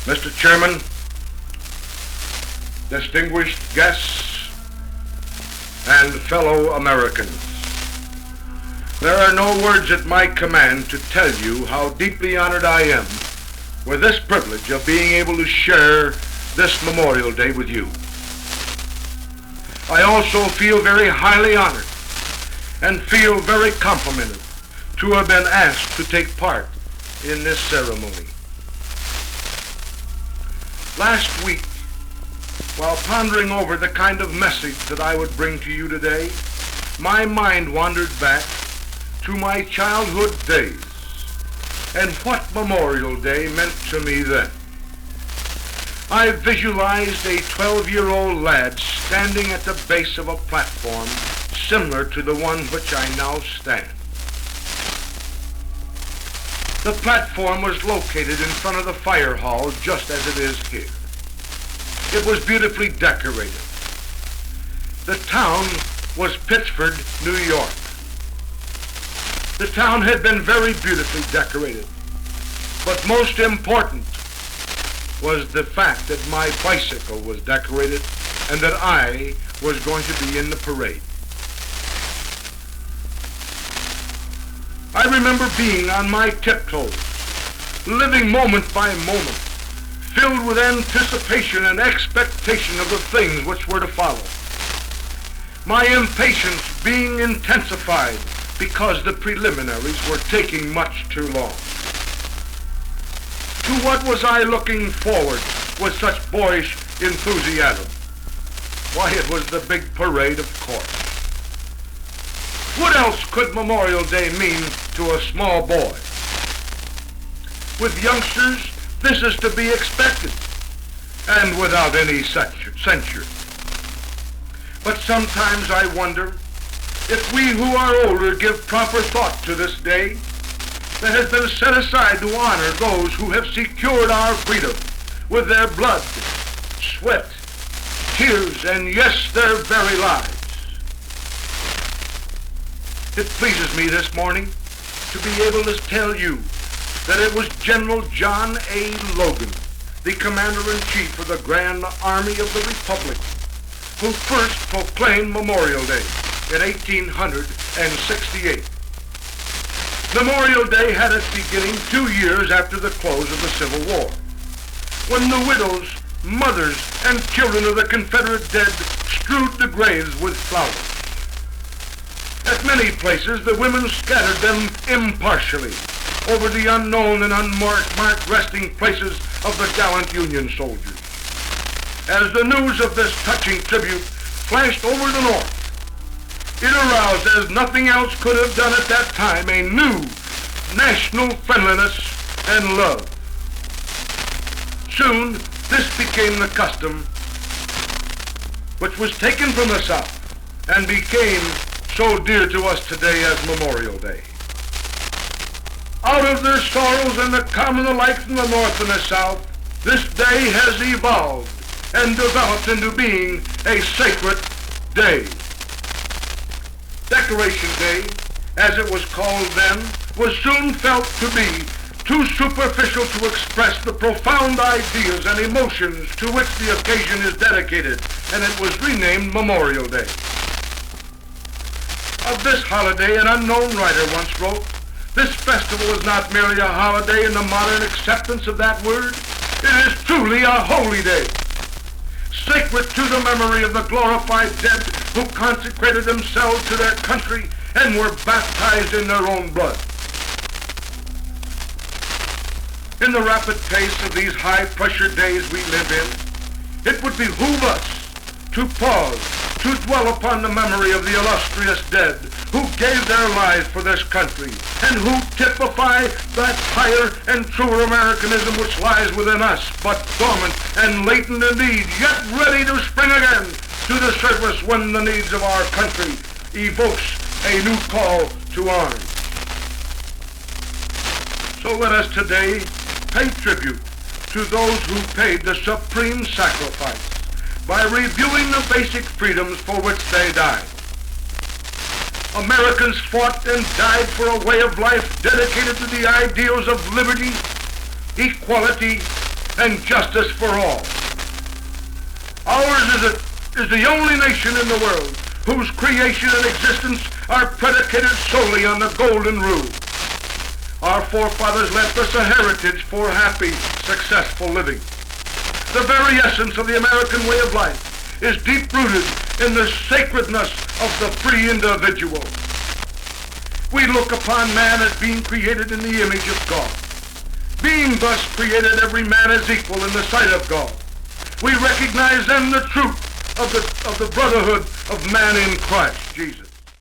Mr. Chairman, distinguished guests, and fellow Americans, there are no words at my command to tell you how deeply honored I am with this privilege of being able to share this Memorial Day with you. I also feel very highly honored and feel very complimented to have been asked to take part in this ceremony. Last week, while pondering over the kind of message that I would bring to you today, my mind wandered back to my childhood days and what Memorial Day meant to me then. I visualized a 12-year-old lad standing at the base of a platform similar to the one which I now stand. The platform was located in front of the fire hall just as it is here. It was beautifully decorated. The town was Pittsford, New York. The town had been very beautifully decorated, but most important was the fact that my bicycle was decorated and that I was going to be in the parade. I remember being on my tiptoes, living moment by moment, filled with anticipation and expectation of the things which were to follow. My impatience being intensified because the preliminaries were taking much too long. To what was I looking forward with such boyish enthusiasm? Why, it was the big parade, of course. What else could Memorial Day mean to a small boy? With youngsters, this is to be expected, and without any censure. But sometimes I wonder if we who are older give proper thought to this day that has been set aside to honor those who have secured our freedom with their blood, sweat, tears, and yes, their very lives. It pleases me this morning to be able to tell you that it was General John A. Logan, the Commander-in-Chief of the Grand Army of the Republic, who first proclaimed Memorial Day in 1868. Memorial Day had its beginning 2 years after the close of the Civil War, when the widows, mothers, and children of the Confederate dead strewed the graves with flowers. At many places, the women scattered them impartially over the unknown and unmarked resting places of the gallant Union soldiers. As the news of this touching tribute flashed over the North, it aroused, as nothing else could have done at that time, a new national friendliness and love. Soon, this became the custom which was taken from the South and became so dear to us today as Memorial Day. Out of their sorrows and the common alike from the North and the South, this day has evolved and developed into being a sacred day. Decoration Day, as it was called then, was soon felt to be too superficial to express the profound ideas and emotions to which the occasion is dedicated, and it was renamed Memorial Day. Of this holiday, an unknown writer once wrote, "This festival is not merely a holiday in the modern acceptance of that word. It is truly a holy day, sacred to the memory of the glorified dead who consecrated themselves to their country and were baptized in their own blood." In the rapid pace of these high-pressure days we live in, it would behoove us to pause, to dwell upon the memory of the illustrious dead who gave their lives for this country and who typify that higher and truer Americanism which lies within us, but dormant and latent indeed, yet ready to spring again to the service when the needs of our country evokes a new call to arms. So let us today pay tribute to those who paid the supreme sacrifice by reviewing the basic freedoms for which they died. Americans fought and died for a way of life dedicated to the ideals of liberty, equality, and justice for all. Ours is the only nation in the world whose creation and existence are predicated solely on the golden rule. Our forefathers left us a heritage for happy, successful living. The very essence of the American way of life is deep-rooted in the sacredness of the free individual. We look upon man as being created in the image of God. Being thus created, every man is equal in the sight of God. We recognize then the truth of the brotherhood of man in Christ Jesus.